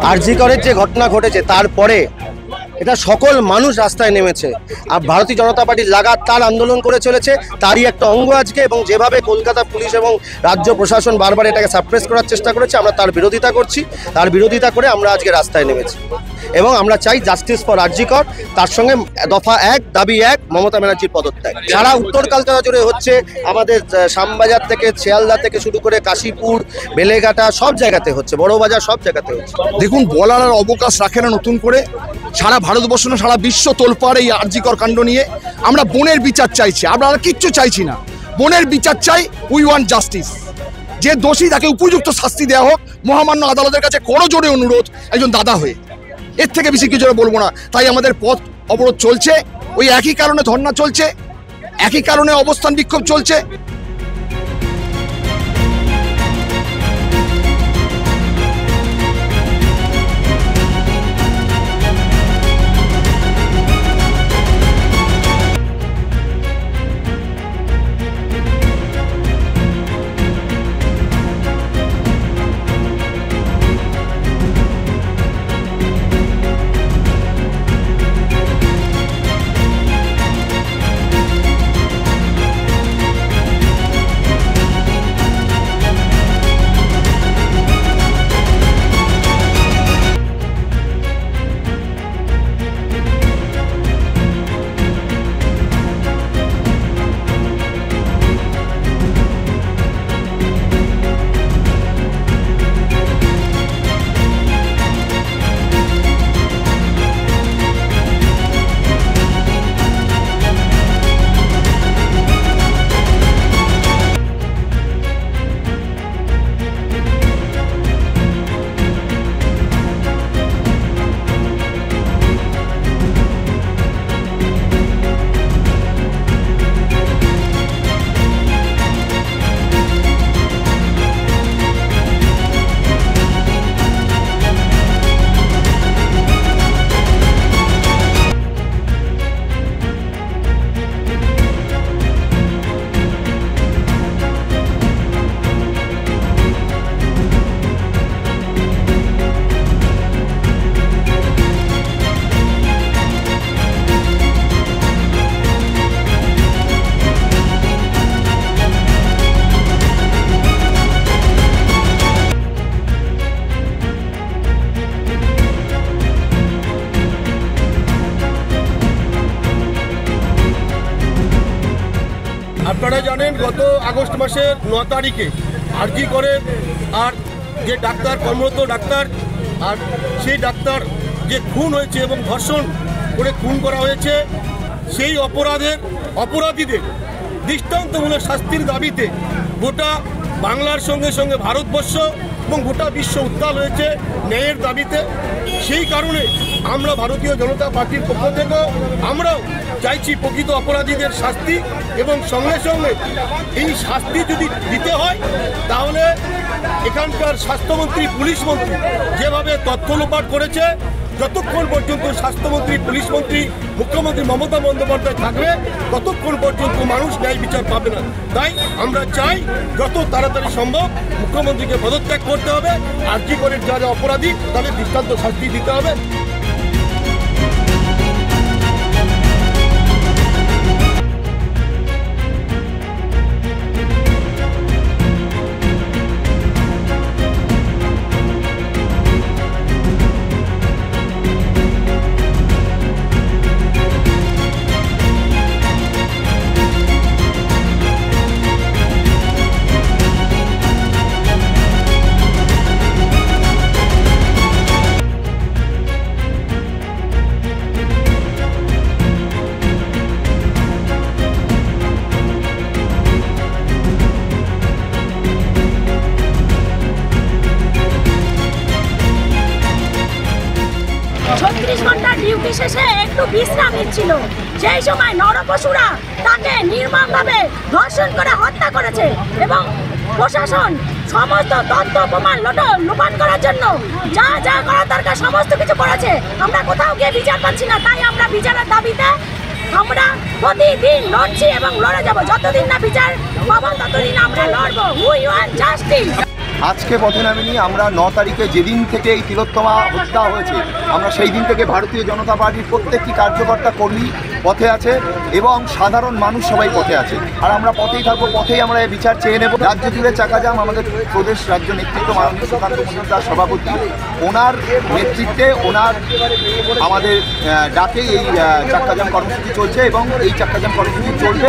আরজি করের যে ঘটনা ঘটেছে তারপরে এটা সকল মানুষ রাস্তায় নেমেছে। আর ভারতীয় জনতা পার্টি লাগাতার আন্দোলন করে চলেছে, তারই একটা অঙ্গ আজকে। এবং যেভাবে কলকাতা পুলিশ এবং রাজ্য প্রশাসন বারবার এটাকে সাপ্রেস করার চেষ্টা করেছে, আমরা তার বিরোধিতা করছি। তার বিরোধিতা করে আমরা আজকে রাস্তায় নেমেছি এবং আমরা চাই জাস্টিস ফর আরজি কর। তার সঙ্গে দফা 1 দাবি 1 মমতা ব্যানার্জির পদত্যাগ। সারা উত্তর কলকাতা জুড়ে হচ্ছে, আমাদের শ্যামবাজার থেকে শিয়ালদা থেকে শুরু করে কাশীপুর, বেলেঘাটা সব জায়গাতে হচ্ছে, বড়বাজার সব জায়গাতে হচ্ছে। দেখুন, বলার আর অবকাশ রাখে না নতুন করে। সারা ভারতবর্ষ না সারা বিশ্ব তোলপাড় এই আরজি কর কাণ্ড নিয়ে। আমরা বোনের বিচার চাইছি, আমরা আর কিচ্ছু চাইছি না। বোনের বিচার চাই, উই ওয়ান্ট জাস্টিস। যে দোষী তাকে উপযুক্ত শাস্তি দেওয়া হোক, মহামান্য আদালতের কাছে করজোড়ে অনুরোধ একজন দাদা হয়ে। এর থেকে বেশি কিছু বলবো না। তাই আমাদের পথ অবরোধ চলছে, ওই একই কারণে ধর্ণা চলছে, একই কারণে অবস্থান বিক্ষোভ চলছে। আপনারা জানেন, গত আগস্ট মাসের 9 তারিখে আরজি করে আর যে ডাক্তার, কর্মরত ডাক্তার, আর সেই ডাক্তার যে খুন হয়েছে এবং ধর্ষণ করে খুন করা হয়েছে, সেই অপরাধীদের দৃষ্টান্তমূলক শাস্তির দাবিতে গোটা বাংলার সঙ্গে সঙ্গে ভারতবর্ষ এবং গোটা বিশ্ব উত্তাল হয়েছে ন্যায়ের দাবিতে। সেই কারণে আমরা ভারতীয় জনতা পার্টির পক্ষ থেকে আমরাও চাইছি প্রকৃত অপরাধীদের শাস্তি, এবং সঙ্গে সঙ্গে এই শাস্তি যদি দিতে হয় তাহলে এখানকার স্বাস্থ্যমন্ত্রী, পুলিশ মন্ত্রী যেভাবে তথ্য লোপাট করেছে, যতক্ষণ পর্যন্ত স্বাস্থ্যমন্ত্রী, পুলিশ মন্ত্রী, মুখ্যমন্ত্রী মমতা বন্দ্যোপাধ্যায় থাকবে ততক্ষণ পর্যন্ত মানুষ ন্যায় বিচার পাবে না। তাই আমরা চাই যত তাড়াতাড়ি সম্ভব মুখ্যমন্ত্রীকে পদত্যাগ করতে হবে, আরজি করের যারা অপরাধী তাদের দৃষ্টান্ত শাস্তি দিতে হবে। ডিউটি শেষে একটু বিশ্রাম নিচ্ছিল, সেই সময় নরপশুরা তাকে নির্মমভাবে ধর্ষণ করে হত্যা করেছে এবং প্রশাসন সমস্ত তথ্য প্রমাণ লোপাট করার জন্য যা যা করার দরকার সমস্ত কিছু করেছে। আমরা কোথাও গিয়ে বিচার পাচ্ছি না, তাই আমরা বিচারের দাবিতে আমরা প্রতিদিন লড়ছি এবং লড়ে যাব। যতদিন না বিচার পাবো ততদিন আমরা লড়বো। We want justice. আজকে পথে নামিনি। আমরা 9 তারিখে যেদিন থেকে এই তিলোত্তমা হত্যা হয়েছে, আমরা সেই দিন থেকে ভারতীয় জনতা পার্টির প্রত্যেকটি কার্যকর্তা কর্মী পথে আছে এবং সাধারণ মানুষ সবাই পথে আছে। আর আমরা পথেই থাকবো, পথেই আমরা এই বিচার চেয়ে নেব। রাজ্য জুড়ে চাকাজাম, আমাদের প্রদেশ রাজ্য নেতৃত্ব মাননীয় সুকান্ত মজুমদার সভাপতি, ওনার নেতৃত্বে আমাদের ডাকে এই চাক্কাজাম কর্মসূচি চলছে এবং এই চাক্কাজাম কর্মসূচি চলবে।